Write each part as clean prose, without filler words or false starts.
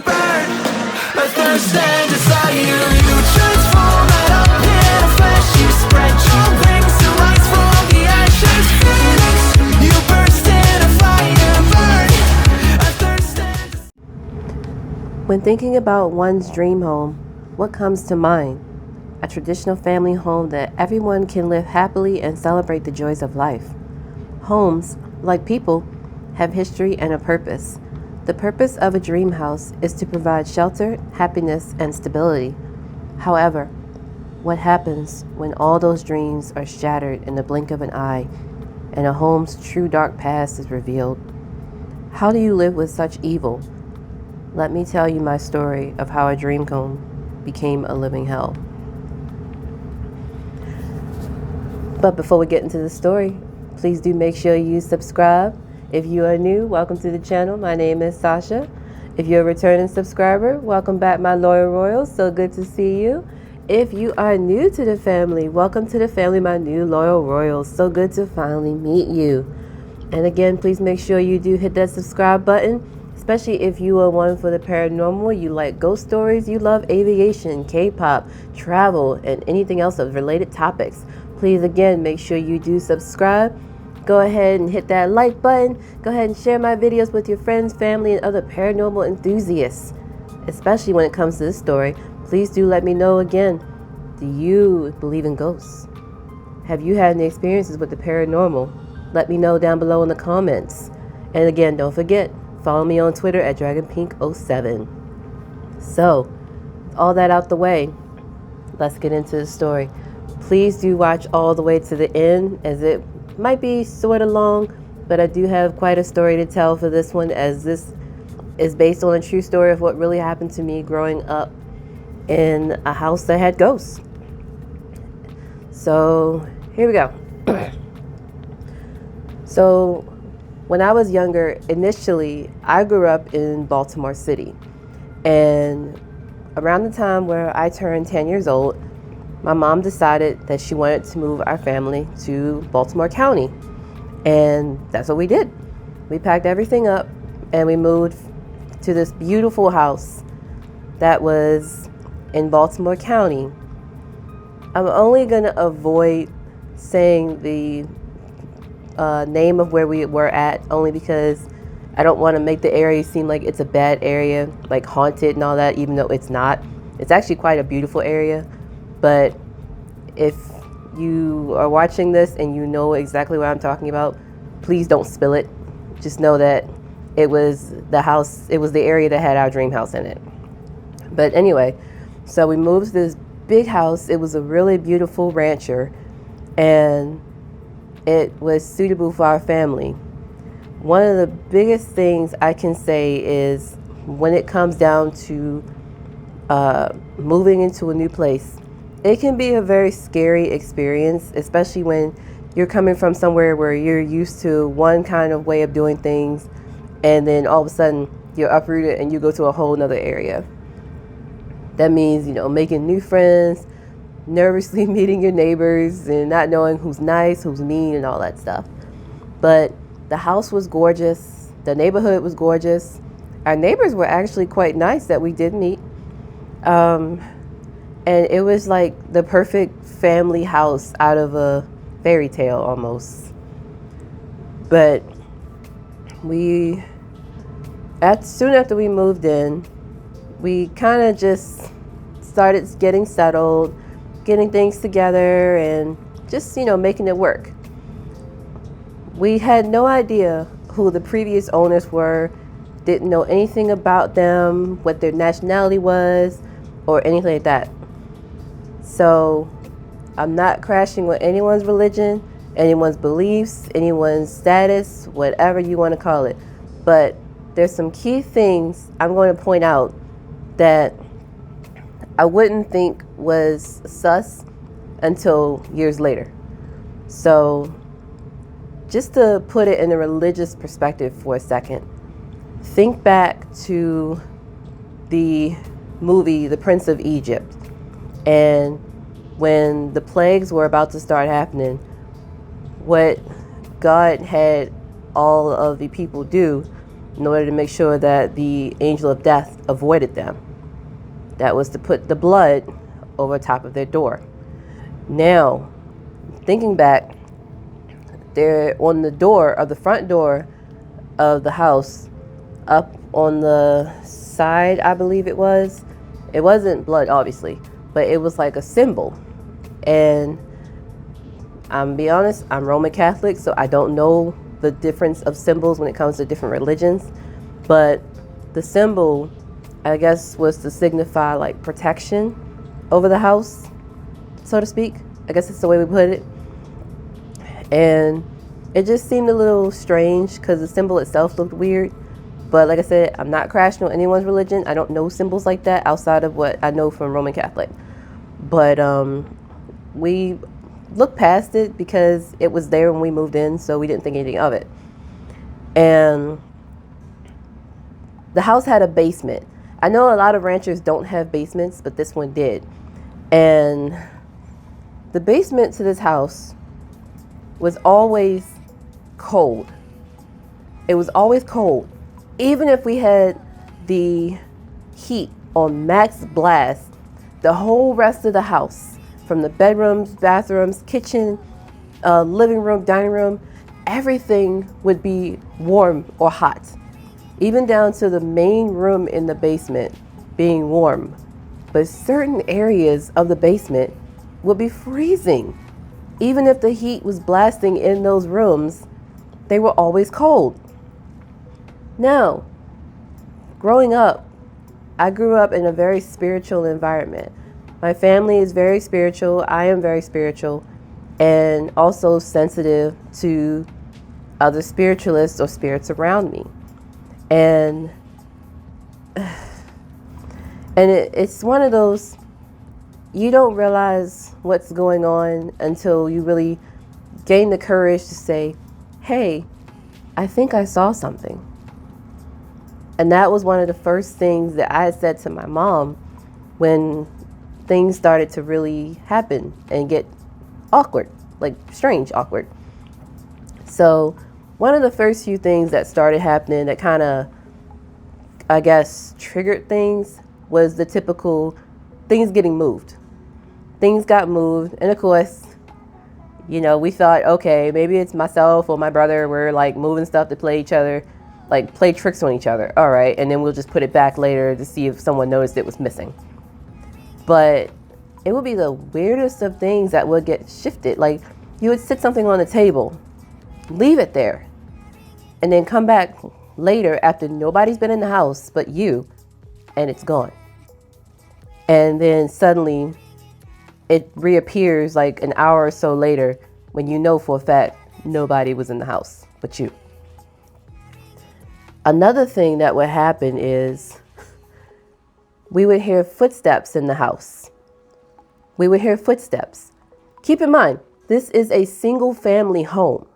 burn. A thirst and desire, you transform out of pit of flesh. You spread your wings to rise from the ashes. Phoenix, you burst in a fire, burn. A thirst and When thinking about one's dream home, what comes to mind? A traditional family home that everyone can live happily and celebrate the joys of life. Homes, like people, have history and a purpose. The purpose of a dream house is to provide shelter, happiness, and stability. However, what happens when all those dreams are shattered in the blink of an eye and a home's true dark past is revealed? How do you live with such evil? Let me tell you my story of how a dream home became a living hell. But before we get into the story, please do make sure you subscribe. If you are new, welcome to the channel. My name is Sasha. If you're a returning subscriber, welcome back, my loyal royals. So good to see you. If you are new to the family, welcome to the family, my new loyal royals. So good to finally meet you. And again, please make sure you do hit that subscribe button, especially if you are one for the paranormal, you like ghost stories, you love aviation, K-pop, travel, and anything else of related topics. Please, again, make sure you do subscribe. Go ahead and hit that like button. Go ahead and share my videos with your friends, family, and other paranormal enthusiasts. Especially when it comes to this story, please do let me know again. Do you believe in ghosts? Have you had any experiences with the paranormal? Let me know down below in the comments. And again, don't forget, follow me on Twitter at DragonPink07. So, all that out the way, let's get into the story. Please do watch all the way to the end, as it might be sort of long, but I do have quite a story to tell for this one, as this is based on a true story of what really happened to me growing up in a house that had ghosts. So here we go. So when I was younger, initially I grew up in Baltimore City, and around the time where I turned 10 years old, my mom decided that she wanted to move our family to Baltimore County. And that's what we did. We packed everything up and we moved to this beautiful house that was in Baltimore County. I'm only going to avoid saying the name of where we were at, only because I don't want to make the area seem like it's a bad area, like haunted and all that, even though it's not. It's actually quite a beautiful area. But if you are watching this and you know exactly what I'm talking about, please don't spill it. Just know that it was the house, it was the area that had our dream house in it. But anyway, so we moved to this big house. It was a really beautiful rancher, and it was suitable for our family. One of the biggest things I can say is when it comes down to moving into a new place, it can be a very scary experience, especially when you're coming from somewhere where you're used to one kind of way of doing things, and then all of a sudden you're uprooted and you go to a whole nother area. That means, making new friends, nervously meeting your neighbors, and not knowing who's nice, who's mean, and all that stuff. But the house was gorgeous. The neighborhood was gorgeous. Our neighbors were actually quite nice that we did meet. And it was like the perfect family house out of a fairy tale almost. But soon after we moved in, we kind of just started getting settled, getting things together, and just, making it work. We had no idea who the previous owners were, didn't know anything about them, what their nationality was, or anything like that. So I'm not crashing with anyone's religion, anyone's beliefs, anyone's status, whatever you want to call it. But there's some key things I'm going to point out that I wouldn't think was sus until years later. So just to put it in a religious perspective for a second, think back to the movie The Prince of Egypt. And when the plagues were about to start happening, what God had all of the people do in order to make sure that the angel of death avoided them. That was to put the blood over top of their door. Now, thinking back, there on the door of the front door of the house, up on the side, I believe it wasn't blood, obviously, but it was like a symbol. And I'm be honest, I'm Roman Catholic, so I don't know the difference of symbols when it comes to different religions. But the symbol, I guess, was to signify like protection over the house, so to speak. I guess that's the way we put it. And it just seemed a little strange because the symbol itself looked weird. But like I said, I'm not crashing on anyone's religion. I don't know symbols like that outside of what I know from Roman Catholic. But we looked past it because it was there when we moved in, so we didn't think anything of it. And the house had a basement. I know a lot of ranchers don't have basements, but this one did. And the basement to this house was always cold. It was always cold. Even if we had the heat on max blast, the whole rest of the house, from the bedrooms, bathrooms, kitchen, living room, dining room, everything would be warm or hot. Even down to the main room in the basement being warm. But certain areas of the basement would be freezing. Even if the heat was blasting in those rooms, they were always cold. Now, growing up, I grew up in a very spiritual environment. My family is very spiritual. I am very spiritual and also sensitive to other spiritualists or spirits around me. And it's one of those, you don't realize what's going on until you really gain the courage to say, hey, I think I saw something. And that was one of the first things that I had said to my mom when things started to really happen and get awkward, like strange awkward. So one of the first few things that started happening that kind of, I guess, triggered things was the typical things getting moved. Things got moved, and of course, we thought, okay, maybe it's myself or my brother. We're like moving stuff to play each other, like play tricks on each other. All right, and then we'll just put it back later to see if someone noticed it was missing. But it would be the weirdest of things that would get shifted. Like you would sit something on the table, leave it there, and then come back later after nobody's been in the house but you, and it's gone. And then suddenly it reappears like an hour or so later when you know for a fact nobody was in the house but you. Another thing that would happen is we would hear footsteps in the house. We would hear footsteps. Keep in mind, this is a single family home.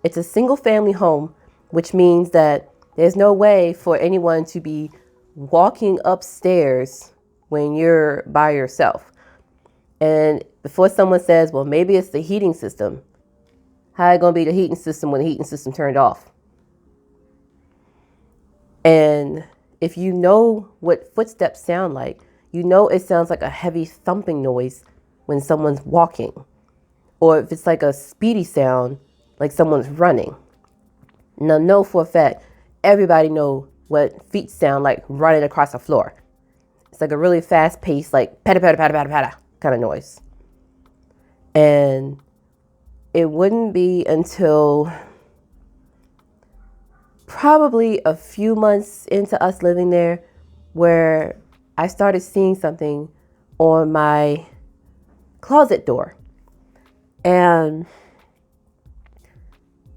It's a single family home, which means that there's no way for anyone to be walking upstairs when you're by yourself. And before someone says, well, maybe it's the heating system, how it gonna be the heating system when the heating system turned off? And if you know what footsteps sound like, you know it sounds like a heavy thumping noise when someone's walking. Or if it's like a speedy sound, like someone's running. Now, know for a fact, everybody know what feet sound like running across the floor. It's like a really fast paced, like patta, patta, patta, patta, patta kind of noise. And it wouldn't be until probably a few months into us living there where I started seeing something on my closet door. And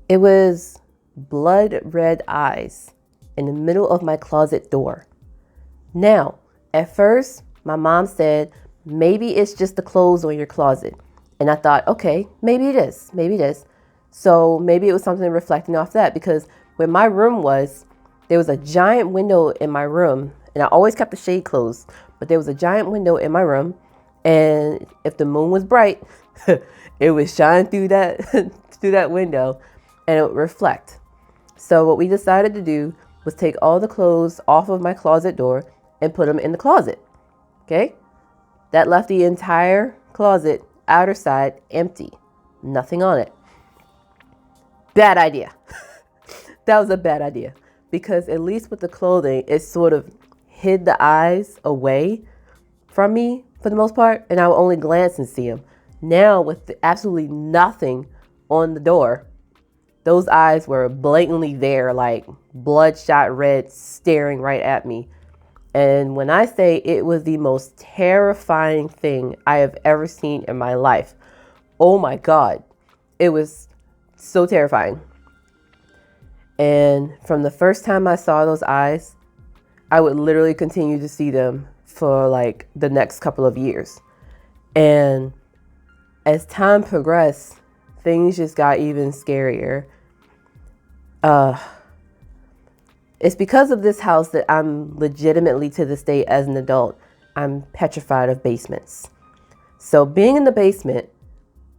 it was blood red eyes in the middle of my closet door. Now, at first, my mom said, maybe it's just the clothes on your closet. And I thought, okay, maybe it is. Maybe it is. So maybe it was something reflecting off that, because where my room was, there was a giant window in my room, and I always kept the shade closed, but there was a giant window in my room, and if the moon was bright, it would shine through that through that window, and it would reflect. So what we decided to do was take all the clothes off of my closet door and put them in the closet. Okay? That left the entire closet, outer side, empty. Nothing on it. Bad idea. That was a bad idea. Because at least with the clothing, it sort of hid the eyes away from me for the most part. And I would only glance and see them. Now with absolutely nothing on the door, those eyes were blatantly there, like bloodshot red, staring right at me. And when I say it was the most terrifying thing I have ever seen in my life, oh my God, it was so terrifying. And from the first time I saw those eyes, I would literally continue to see them for like the next couple of years. And as time progressed, things just got even scarier. It's because of this house that I'm legitimately, to this day as an adult, I'm petrified of basements. So being in the basement,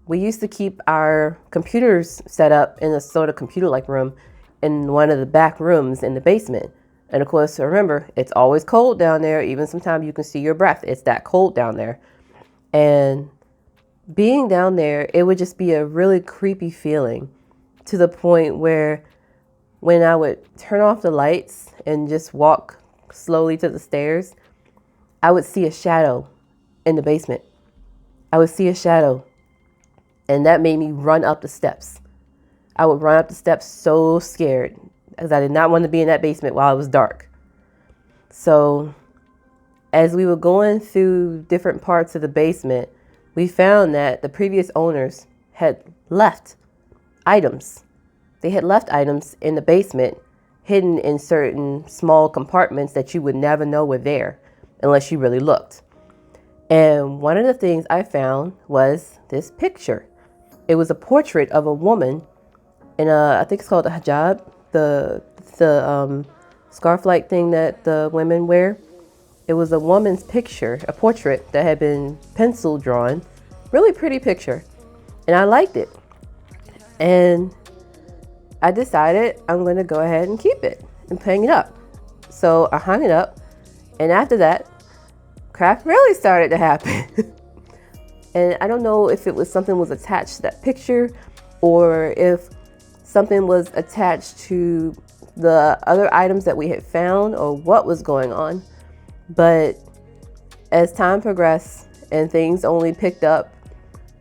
we used to keep our computers set up in a sort of computer-like room in one of the back rooms in the basement. And of course, remember, it's always cold down there. Even sometimes you can see your breath. It's that cold down there. And being down there, it would just be a really creepy feeling, to the point where when I would turn off the lights and just walk slowly to the stairs, I would see a shadow in the basement. I would see a shadow, and that made me run up the steps. I would run up the steps so scared, because I did not want to be in that basement while it was dark. So as we were going through different parts of the basement, we found that the previous owners had left items. They had left items in the basement, hidden in certain small compartments that you would never know were there unless you really looked. And one of the things I found was this picture. It was a portrait of a woman in I think it's called a hijab, the scarf-like thing that the women wear. It was a woman's picture, a portrait that had been pencil drawn. Really pretty picture. And I liked it. And I decided I'm going to go ahead and keep it and hang it up. So I hung it up. And after that, crap really started to happen. And I don't know if it was something was attached to that picture, or if something was attached to the other items that we had found, or what was going on. But as time progressed and things only picked up,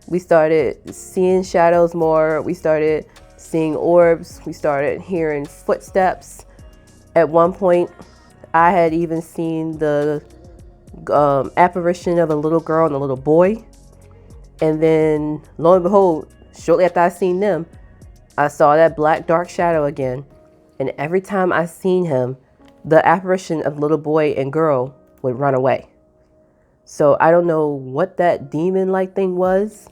we started seeing shadows more. We started seeing orbs. We started hearing footsteps. At one point, I had even seen the apparition of a little girl and a little boy. And then, lo and behold, shortly after I seen them, I saw that black dark shadow again. And every time I seen him, the apparition of little boy and girl would run away. So I don't know what that demon-like thing was,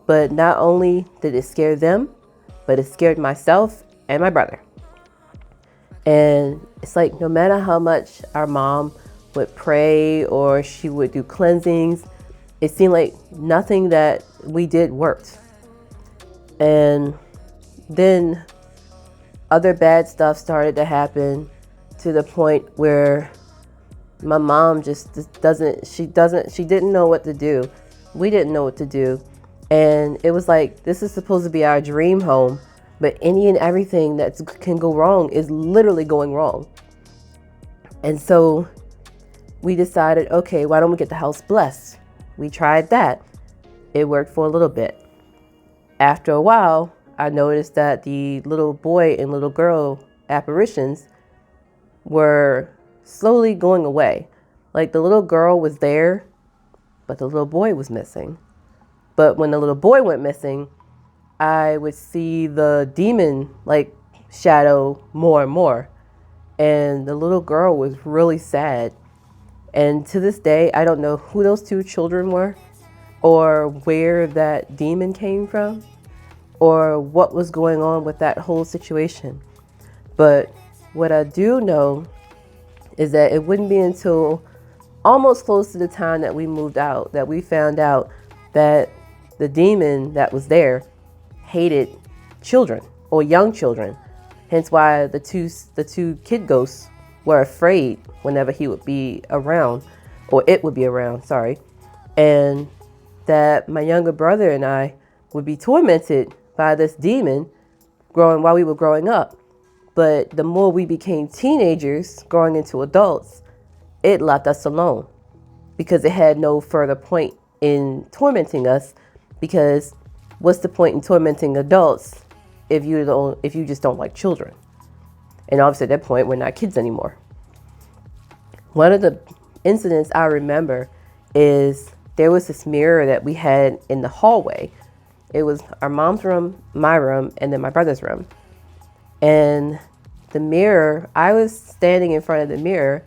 but not only did it scare them, but it scared myself and my brother. And it's like, no matter how much our mom would pray or she would do cleansings, it seemed like nothing that we did worked. And then other bad stuff started to happen, to the point where my mom she didn't know what to do. We didn't know what to do. And it was like, this is supposed to be our dream home, but any and everything that can go wrong is literally going wrong. And so we decided, okay, why don't we get the house blessed? We tried that. It worked for a little bit. After a while, I noticed that the little boy and little girl apparitions were slowly going away. Like the little girl was there, but the little boy was missing. But when the little boy went missing, I would see the demon like shadow more and more. And the little girl was really sad. And to this day, I don't know who those two children were, or where that demon came from, or what was going on with that whole situation. But what I do know is that it wouldn't be until almost close to the time that we moved out that we found out that the demon that was there hated children or young children. Hence why the two kid ghosts were afraid whenever he would be around, or it would be around, sorry. And that my younger brother and I would be tormented by this demon while we were growing up. But the more we became teenagers, growing into adults, it left us alone because it had no further point in tormenting us. Because what's the point in tormenting adults if you just don't like children? And obviously at that point, we're not kids anymore. One of the incidents I remember is there was this mirror that we had in the hallway. It was our mom's room, my room, and then my brother's room. And the mirror, I was standing in front of the mirror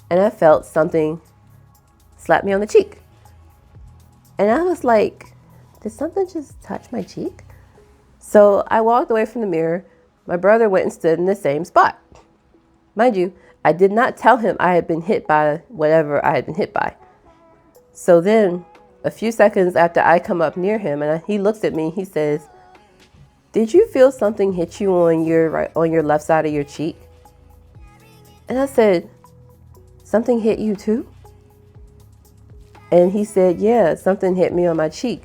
and I felt something slap me on the cheek. And I was like, did something just touch my cheek? So I walked away from the mirror. My brother went and stood in the same spot. Mind you, I did not tell him I had been hit by whatever I had been hit by. So then a few seconds after I come up near him and he looks at me, he says, did you feel something hit you on your left side of your cheek? And I said, something hit you too? And he said, yeah, something hit me on my cheek.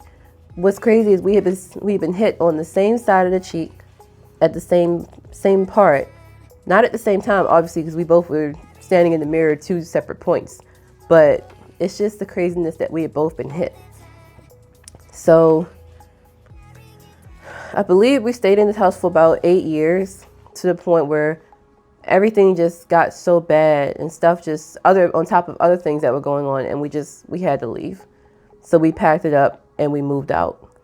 What's crazy is we've been hit on the same side of the cheek at the same part. Not at the same time, obviously, because we both were standing in the mirror at two separate points. But it's just the craziness that we had both been hit. So I believe we stayed in this house for about 8 years, to the point where everything just got so bad and stuff on top of other things that were going on, and we had to leave. So we packed it up and we moved out.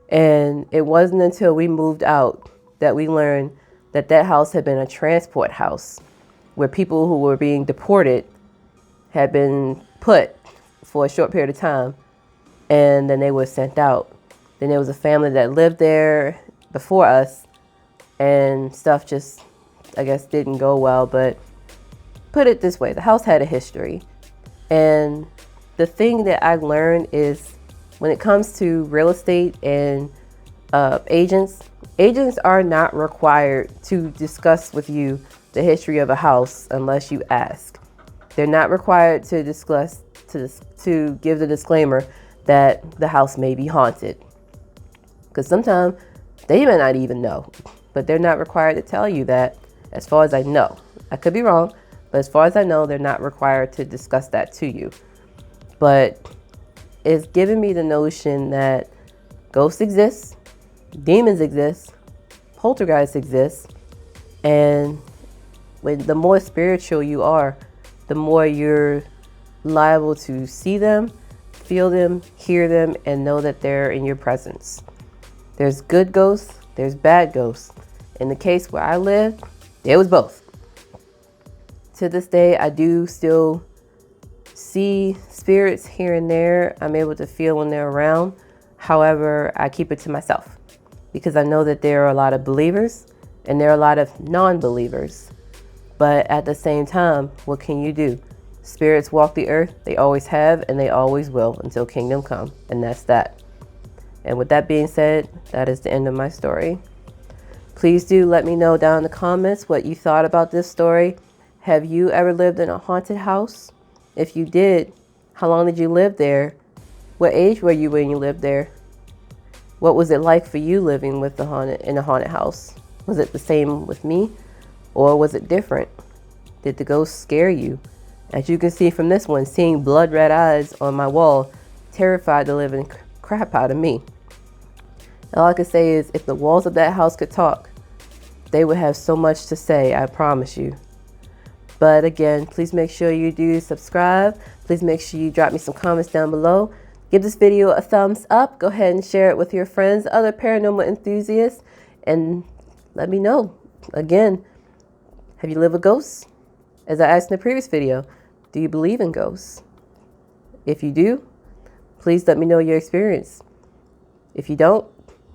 And it wasn't until we moved out that we learned that house had been a transport house where people who were being deported had been put for a short period of time, and then they were sent out. Then there was a family that lived there before us, and stuff just, I guess, didn't go well. But put it this way, the house had a history. And the thing that I learned is when it comes to real estate and agents are not required to discuss with you the history of a house unless you ask. They're not required to discuss, to give the disclaimer that the house may be haunted. Because sometimes they may not even know, but they're not required to tell you that, as far as I know. I could be wrong, but as far as I know, they're not required to discuss that to you. But it's given me the notion that ghosts exist, demons exist, poltergeists exist, and the more spiritual you are, the more you're liable to see them, feel them, hear them, and know that they're in your presence. There's good ghosts, there's bad ghosts. In the case where I lived, there was both. To this day, I do still see spirits here and there. I'm able to feel when they're around. However, I keep it to myself because I know that there are a lot of believers and there are a lot of non-believers. But at the same time, what can you do? Spirits walk the earth. They always have and they always will until kingdom come. And that's that. And with that being said, that is the end of my story. Please do let me know down in the comments what you thought about this story. Have you ever lived in a haunted house? If you did, how long did you live there? What age were you when you lived there? What was it like for you living in a haunted house? Was it the same with me, or was it different? Did the ghost scare you? As you can see from this one, seeing blood red eyes on my wall terrified the living crap out of me. All I can say is, if the walls of that house could talk, they would have so much to say, I promise you. But again, please make sure you do subscribe. Please make sure you drop me some comments down below. Give this video a thumbs up. Go ahead and share it with your friends, other paranormal enthusiasts, and let me know. Again, have you lived with ghosts? As I asked in the previous video, do you believe in ghosts? If you do, please let me know your experience. If you don't,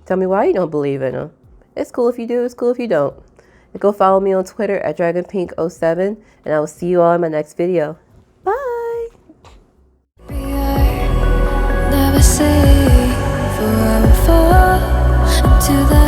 tell me why you don't believe in them. It's cool if you do, it's cool if you don't. And go follow me on Twitter at DragonPink07, and I will see you all in my next video. Bye! Never say forever fall into the